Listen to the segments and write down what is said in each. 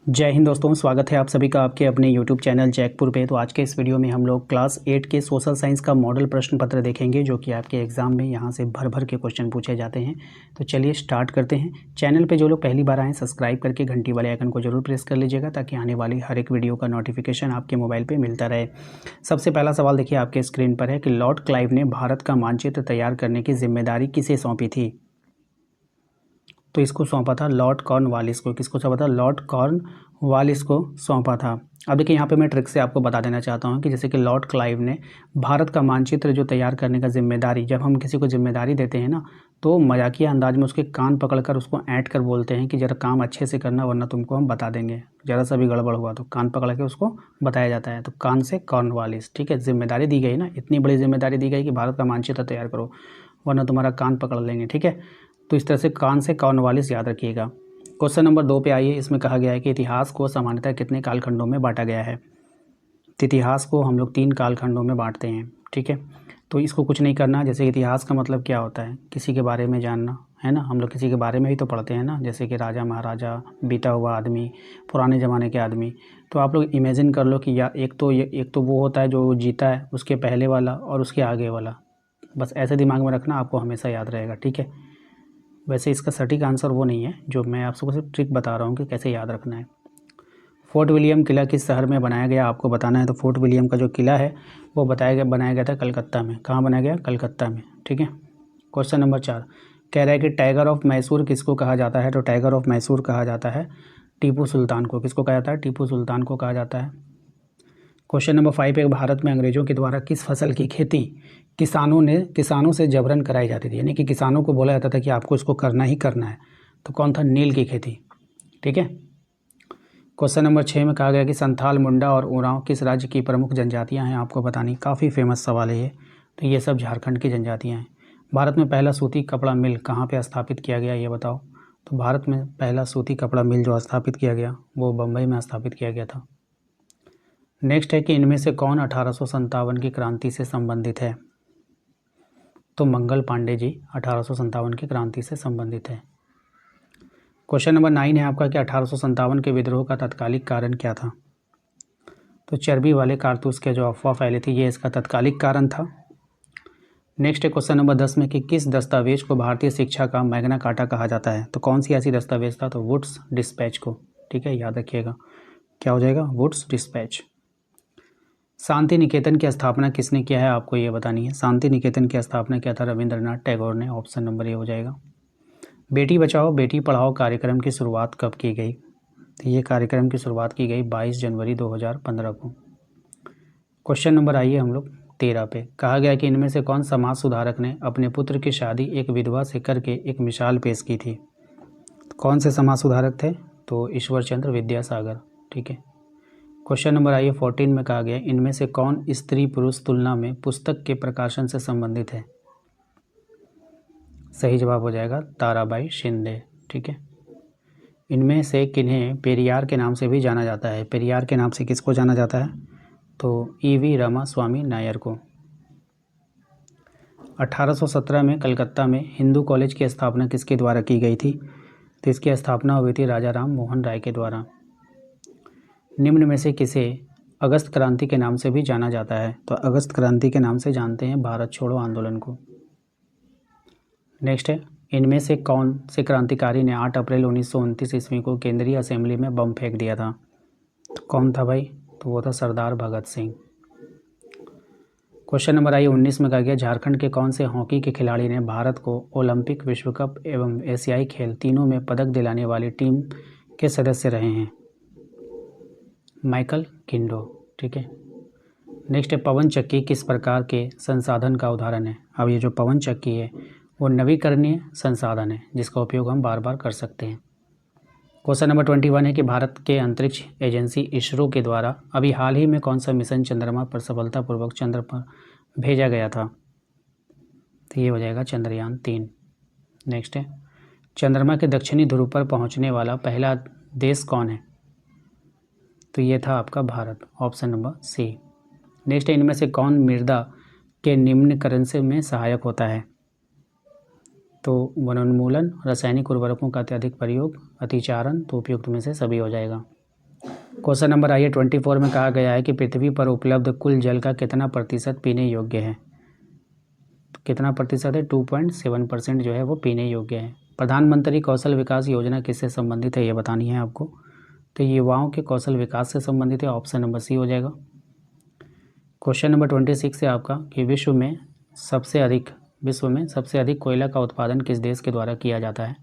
जय हिंद दोस्तों, स्वागत है आप सभी का आपके अपने YouTube चैनल जैकपुर पे। तो आज के इस वीडियो में हम लोग क्लास 8 के सोशल साइंस का मॉडल प्रश्न पत्र देखेंगे, जो कि आपके एग्जाम में यहाँ से भर भर के क्वेश्चन पूछे जाते हैं। तो चलिए स्टार्ट करते हैं। चैनल पे जो लोग पहली बार आएँ, सब्सक्राइब करके घंटी वाले आइकन को जरूर प्रेस कर लीजिएगा, ताकि आने वाली हर एक वीडियो का नोटिफिकेशन आपके मोबाइल पर मिलता रहे। सबसे पहला सवाल देखिए आपके स्क्रीन पर है कि लॉर्ड क्लाइव ने भारत का मानचित्र तैयार करने की जिम्मेदारी किसे सौंपी थी? तो इसको सौंपा था लॉर्ड कॉर्नवालिस को। किसको सौंपा था? लॉर्ड कॉर्नवालिस को सौंपा था। अब देखिए यहाँ पे मैं ट्रिक से आपको बता देना चाहता हूँ कि जैसे कि लॉर्ड क्लाइव ने भारत का मानचित्र जो तैयार करने का जिम्मेदारी, जब हम किसी को जिम्मेदारी देते हैं ना, तो मजाकिया अंदाज में उसके कान पकड़कर उसको ऐंठ कर बोलते हैं कि ज़रा काम अच्छे से करना, वरना तुमको हम बता देंगे। ज़रा सा भी गड़बड़ हुआ तो कान पकड़ के उसको बताया जाता है। तो कान से कॉर्नवालिस, ठीक है। जिम्मेदारी दी गई ना, इतनी बड़ी जिम्मेदारी दी गई कि भारत का मानचित्र तैयार करो, वरना तुम्हारा कान पकड़ लेंगे, ठीक है। तो इस तरह से कान से कॉर्नवालिस याद रखिएगा। क्वेश्चन नंबर 2 पे आइए। इसमें कहा गया है कि इतिहास को सामान्यतः कितने कालखंडों में बांटा गया है? तो इतिहास को हम लोग 3 कालखंडों में बांटते हैं, ठीक है। तो इसको कुछ नहीं करना। जैसे इतिहास का मतलब क्या होता है? किसी के बारे में जानना, है ना। हम लोग किसी के बारे में ही तो पढ़ते हैं ना, जैसे कि राजा महाराजा, बीता हुआ आदमी, पुराने ज़माने के आदमी। तो आप लोग इमेजिन कर लो कि या एक तो वो होता है जो जीता है, उसके पहले वाला और उसके आगे वाला। बस ऐसे दिमाग में रखना, आपको हमेशा याद रहेगा, ठीक है। वैसे इसका सटीक आंसर वो नहीं है, जो मैं आपको सिर्फ ट्रिक बता रहा हूँ कि कैसे याद रखना है। फोर्ट विलियम किला किस शहर में बनाया गया, आपको बताना है। तो फोर्ट विलियम का जो किला है वो बनाया गया था कलकत्ता में। कहाँ बनाया गया? कलकत्ता में, ठीक है। क्वेश्चन नंबर 4 कह रहा है कि टाइगर ऑफ मैसूर किसको कहा जाता है? तो टाइगर ऑफ मैसूर कहा जाता है टीपू सुल्तान को। किसको कहा जाता है? टीपू सुल्तान को कहा जाता है। क्वेश्चन नंबर 5 है, भारत में अंग्रेजों के द्वारा किस फसल की खेती किसानों से जबरन कराई जाती थी? यानी कि किसानों को बोला जाता था कि आपको इसको करना ही करना है। तो कौन था? नील की खेती, ठीक है। क्वेश्चन नंबर 6 में कहा गया कि संथाल, मुंडा और उरांव किस राज्य की प्रमुख जनजातियां हैं? आपको बतानी। काफ़ी फेमस सवाल है ये। तो ये सब झारखंड की जनजातियां हैं। भारत में पहला सूती कपड़ा मिल कहाँ पे स्थापित किया गया, ये बताओ। तो भारत में पहला सूती कपड़ा मिल जो स्थापित किया गया वो बम्बई में स्थापित किया गया था। नेक्स्ट है कि इनमें से कौन 1857 की क्रांति से संबंधित है? तो मंगल पांडे जी 1857 की क्रांति से संबंधित है। क्वेश्चन नंबर 9 है आपका कि 1857 के विद्रोह का तत्कालिक कारण क्या था? तो चर्बी वाले कारतूस के जो अफवाह फैली थी, ये इसका तत्कालिक कारण था। नेक्स्ट है क्वेश्चन नंबर 10 में कि किस दस्तावेज को भारतीय शिक्षा का मैग्ना कार्टा कहा जाता है? तो कौन सी ऐसी दस्तावेज था? तो वुड्स डिस्पैच को, ठीक है, याद रखिएगा। क्या हो जाएगा? Woods dispatch. शांति निकेतन की स्थापना किसने किया है? आपको ये बतानी है। शांति निकेतन की स्थापना किया था रविंद्रनाथ टैगोर ने। ऑप्शन नंबर ए हो जाएगा। बेटी बचाओ बेटी पढ़ाओ कार्यक्रम की शुरुआत कब की गई? तो ये कार्यक्रम की शुरुआत की गई 22 जनवरी 2015 को। क्वेश्चन नंबर आइए हम लोग 13 पे। कहा गया कि इनमें से कौन समाज सुधारक ने अपने पुत्र की शादी एक विधवा से करके एक मिसाल पेश की थी? कौन से समाज सुधारक थे? तो ईश्वर चंद्र विद्यासागर, ठीक है। क्वेश्चन नंबर आइए 14 में कहा गया इनमें से कौन स्त्री पुरुष तुलना में पुस्तक के प्रकाशन से संबंधित है? सही जवाब हो जाएगा ताराबाई शिंदे, ठीक है। इनमें से किन्हें पेरियार के नाम से भी जाना जाता है? पेरियार के नाम से किसको जाना जाता है? तो ईवी रामास्वामी नायर को। 1817 में कलकत्ता में हिंदू कॉलेज की स्थापना किसके द्वारा की गई थी? तो इसकी स्थापना हुई थी राजा राम मोहन राय के द्वारा। निम्न में से किसे अगस्त क्रांति के नाम से भी जाना जाता है? तो अगस्त क्रांति के नाम से जानते हैं भारत छोड़ो आंदोलन को। नेक्स्ट है, इनमें से कौन से क्रांतिकारी ने 8 अप्रैल 1929 ईस्वी को केंद्रीय असेंबली में बम फेंक दिया था? तो कौन था भाई? तो वो था सरदार भगत सिंह। क्वेश्चन नंबर आई 19 में कहा गया झारखंड के कौन से हॉकी के खिलाड़ी ने भारत को ओलंपिक, विश्व कप एवं एशियाई खेल तीनों में पदक दिलाने वाली टीम के सदस्य रहे हैं? माइकल किंडो, ठीक है। नेक्स्ट है, पवन चक्की किस प्रकार के संसाधन का उदाहरण है? अब ये जो पवन चक्की है वो नवीकरणीय संसाधन है, जिसका उपयोग हम बार बार कर सकते हैं। क्वेश्चन नंबर 21 है कि भारत के अंतरिक्ष एजेंसी इसरो के द्वारा अभी हाल ही में कौन सा मिशन चंद्रमा पर सफलतापूर्वक चंद्र पर भेजा गया था? तो ये हो जाएगा चंद्रयान 3। नेक्स्ट है, चंद्रमा के दक्षिणी ध्रुव पर पहुंचने वाला पहला देश कौन है? तो ये था आपका Bharat. Option number C. Next है, इनमें से कौन मृदा के निम्नीकरण से में सहायक होता है? तो वनोन्मूलन, रासायनिक उर्वरकों का अत्यधिक प्रयोग, अतिचारण। तो उपयुक्त में से सभी हो जाएगा। क्वेश्चन नंबर आइए 24 में कहा गया है कि पृथ्वी पर उपलब्ध कुल जल का कितना प्रतिशत पीने योग्य है। कितना प्रतिशत है? 2.7% जो है वो पीने योग्य है। प्रधानमंत्री कौशल विकास योजना किससे संबंधित है ये बतानी है आपको। तो युवाओं के कौशल विकास से संबंधित है, ऑप्शन नंबर सी हो जाएगा। क्वेश्चन नंबर 26 है आपका कि विश्व में सबसे अधिक कोयला का उत्पादन किस देश के द्वारा किया जाता है।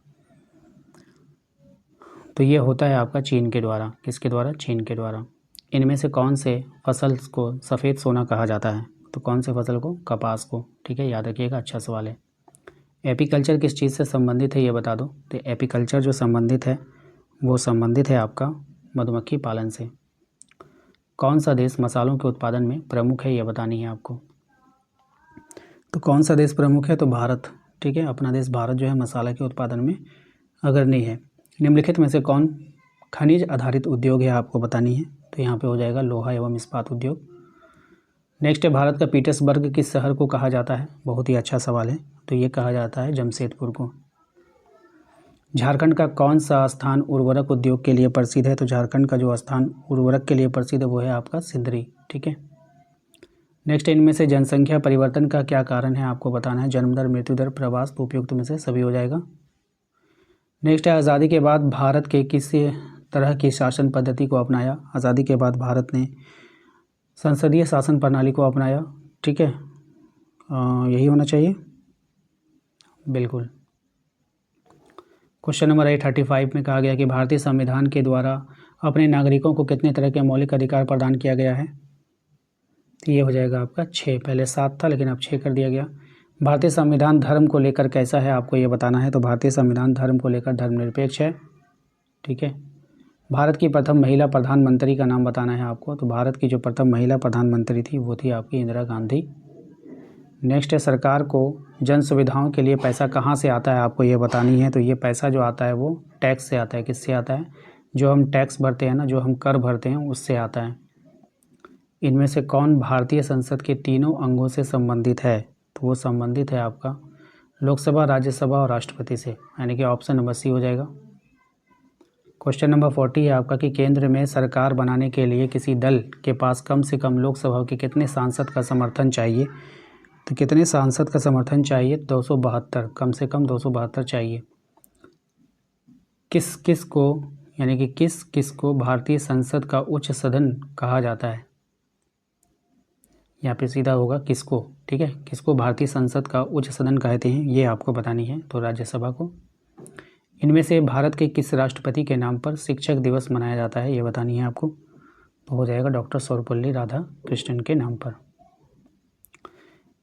तो ये होता है आपका चीन के द्वारा। किसके द्वारा? चीन के द्वारा। इनमें से कौन से फसल को सफ़ेद सोना कहा जाता है। तो कौन से फसल को? कपास को। ठीक है, याद रखिएगा, अच्छा सवाल है। एपीकल्चर किस चीज़ से संबंधित है ये बता दो। तो एपीकल्चर जो संबंधित है वो संबंधित है आपका मधुमक्खी पालन से। कौन सा देश मसालों के उत्पादन में प्रमुख है ये बतानी है आपको। तो कौन सा देश प्रमुख है? तो भारत। ठीक है, अपना देश भारत जो है मसाला के उत्पादन में अग्रणी है। निम्नलिखित में से कौन खनिज आधारित उद्योग है आपको बतानी है। तो यहाँ पे हो जाएगा लोहा एवं इस्पात उद्योग। नेक्स्ट है, भारत का पीटर्सबर्ग किस शहर को कहा जाता है। बहुत ही अच्छा सवाल है। तो ये कहा जाता है जमशेदपुर को। झारखंड का कौन सा स्थान उर्वरक उद्योग के लिए प्रसिद्ध है। तो झारखंड का जो स्थान उर्वरक के लिए प्रसिद्ध है वो है आपका सिंदरी। ठीक है। नेक्स्ट, इनमें से जनसंख्या परिवर्तन का क्या कारण है आपको बताना है। जन्म दर, मृत्यु दर, प्रवास। तो उपयुक्त में से सभी हो जाएगा। नेक्स्ट है, आज़ादी के बाद भारत के किस तरह की शासन पद्धति को अपनाया। आज़ादी के बाद भारत ने संसदीय शासन प्रणाली को अपनाया। ठीक है, यही होना चाहिए, बिल्कुल। क्वेश्चन नंबर 35 में कहा गया कि भारतीय संविधान के द्वारा अपने नागरिकों को कितने तरह के मौलिक अधिकार प्रदान किया गया है। तो ये हो जाएगा आपका 6। पहले 7 था लेकिन अब 6 कर दिया गया। भारतीय संविधान धर्म को लेकर कैसा है आपको ये बताना है। तो भारतीय संविधान धर्म को लेकर धर्मनिरपेक्ष है। ठीक है। भारत की प्रथम महिला प्रधानमंत्री का नाम बताना है आपको। तो भारत की जो प्रथम महिला प्रधानमंत्री थी वो थी आपकी इंदिरा गांधी। नेक्स्ट है, सरकार को जन सुविधाओं के लिए पैसा कहाँ से आता है आपको ये बतानी है। तो ये पैसा जो आता है वो टैक्स से आता है। किससे आता है? जो हम टैक्स भरते हैं ना, जो हम कर भरते हैं उससे आता है। इनमें से कौन भारतीय संसद के तीनों अंगों से संबंधित है। तो वो संबंधित है आपका लोकसभा, राज्यसभा और राष्ट्रपति से, यानी कि ऑप्शन नंबर सी हो जाएगा। क्वेश्चन नंबर 40 है आपका कि केंद्र में सरकार बनाने के लिए किसी दल के पास कम से कम लोकसभा के कितने सांसद का समर्थन चाहिए। तो कितने सांसद का समर्थन चाहिए? 272, कम से कम 272 चाहिए। किस किस को, यानी कि किस किस को भारतीय संसद का उच्च सदन कहा जाता है। यहाँ पे सीधा होगा किसको। ठीक है, किसको भारतीय संसद का उच्च सदन कहते हैं ये आपको बतानी है। तो राज्यसभा को। इनमें से भारत के किस राष्ट्रपति के नाम पर शिक्षक दिवस मनाया जाता है ये बतानी है आपको। तो हो जाएगा डॉक्टर सर्वपल्ली राधाकृष्णन के नाम पर।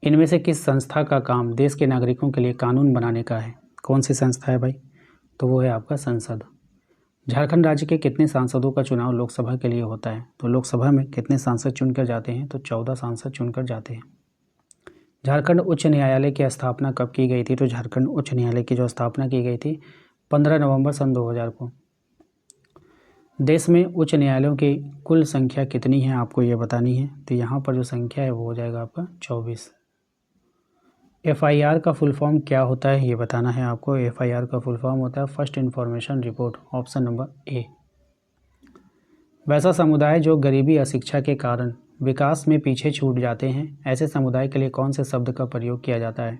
इनमें से किस संस्था का काम देश के नागरिकों के लिए कानून बनाने का है। कौन सी संस्था है भाई? तो वो है आपका संसद। झारखंड राज्य के कितने सांसदों का चुनाव लोकसभा के लिए होता है। तो लोकसभा में कितने सांसद चुनकर जाते हैं। तो 14 सांसद चुनकर जाते हैं। झारखंड उच्च न्यायालय की स्थापना कब की गई थी। तो झारखंड उच्च न्यायालय की जो स्थापना की गई थी 15 नवंबर सन 2000 को। देश में उच्च न्यायालयों की कुल संख्या कितनी है आपको ये बतानी है। तो यहाँ पर जो संख्या है वो हो जाएगा आपका 24। FIR का फुल फॉर्म क्या होता है ये बताना है आपको। FIR का फुल फॉर्म होता है first information report, option number A. वैसा समुदाय जो गरीबी, अशिक्षा के कारण विकास में पीछे छूट जाते हैं, ऐसे समुदाय के लिए कौन से शब्द का प्रयोग किया जाता है।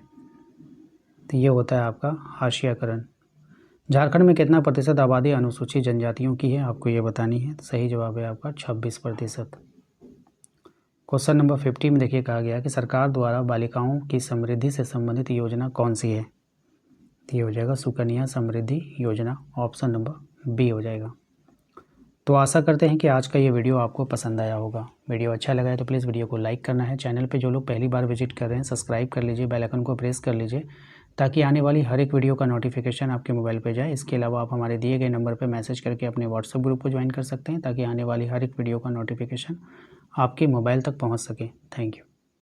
तो ये होता है आपका हाशियाकरण। झारखंड में कितना प्रतिशत आबादी अनुसूचित जनजातियों की है आपको ये बतानी है। तो सही जवाब है आपका 26%। क्वेश्चन नंबर 50 में देखिए कहा गया कि सरकार द्वारा बालिकाओं की समृद्धि से संबंधित योजना कौन सी है। तो ये हो जाएगा सुकन्या समृद्धि योजना, ऑप्शन नंबर बी हो जाएगा। तो आशा करते हैं कि आज का ये वीडियो आपको पसंद आया होगा। वीडियो अच्छा लगा है तो प्लीज़ वीडियो को लाइक करना है। चैनल पे जो लोग पहली बार विजिट कर रहे हैं सब्सक्राइब कर लीजिए, बेल आइकन को प्रेस कर लीजिए ताकि आने वाली हर एक वीडियो का नोटिफिकेशन आपके मोबाइल पे जाए। इसके अलावा आप हमारे दिए गए नंबर पर मैसेज करके अपने व्हाट्सएप ग्रुप को ज्वाइन कर सकते हैं ताकि आने वाली हर एक वीडियो का नोटिफिकेशन आपके मोबाइल तक पहुँच सके। Thank you.